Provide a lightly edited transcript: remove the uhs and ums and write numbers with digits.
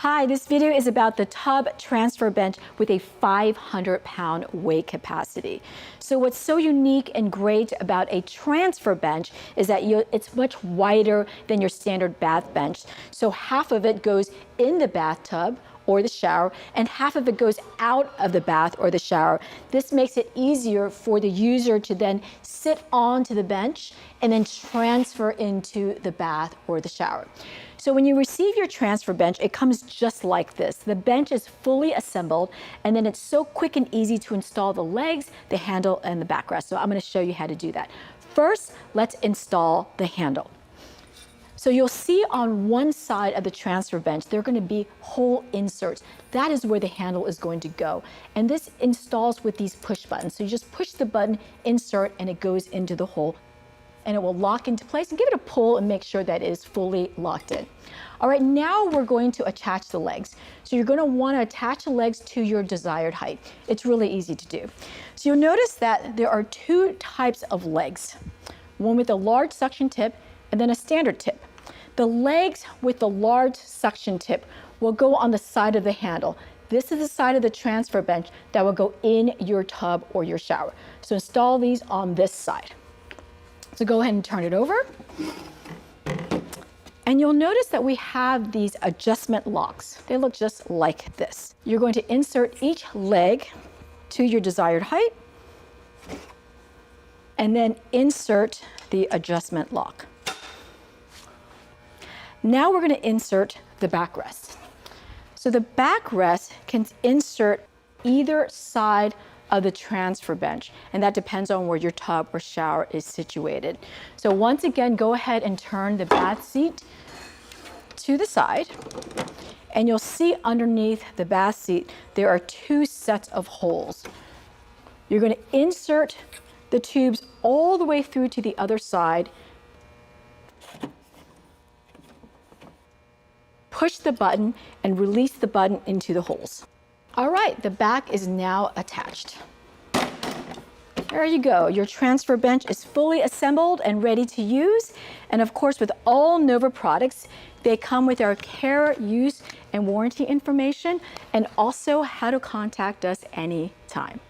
Hi, this video is about the tub transfer bench with a 500-pound weight capacity. So what's so unique and great about a transfer bench is that it's much wider than your standard bath bench. So half of it goes in the bathtub or the shower, and half of it goes out of the bath or the shower. This makes it easier for the user to then sit onto the bench and then transfer into the bath or the shower. So when you receive your transfer bench, it comes just like this. The bench is fully assembled, and then it's so quick and easy to install the legs, the handle, and the backrest. So I'm going to show you how to do that. First, let's install the handle. So you'll see on one side of the transfer bench, there are going to be hole inserts. That is where the handle is going to go. And this installs with these push buttons. So you just push the button, insert, and it goes into the hole. And it will lock into place, and give it a pull and make sure that it is fully locked in. All right, now we're going to attach the legs. So you're going to want to attach the legs to your desired height. It's really easy to do. So you'll notice that there are two types of legs, one with a large suction tip and then a standard tip. The legs with the large suction tip will go on the side of the handle. This is the side of the transfer bench that will go in your tub or your shower. So install these on this side. So go ahead and turn it over. And you'll notice that we have these adjustment locks. They look just like this. You're going to insert each leg to your desired height and then insert the adjustment lock. Now we're going to insert the backrest. So the backrest can insert either side of the transfer bench, and that depends on where your tub or shower is situated. So once again, go ahead and turn the bath seat to the side, and you'll see underneath the bath seat there are two sets of holes. You're going to insert the tubes all the way through to the other side, push the button, and release the button into the holes. All right, the back is now attached. There you go. Your transfer bench is fully assembled and ready to use. And of course, with all Nova products, they come with our care, use, and warranty information, and also how to contact us anytime.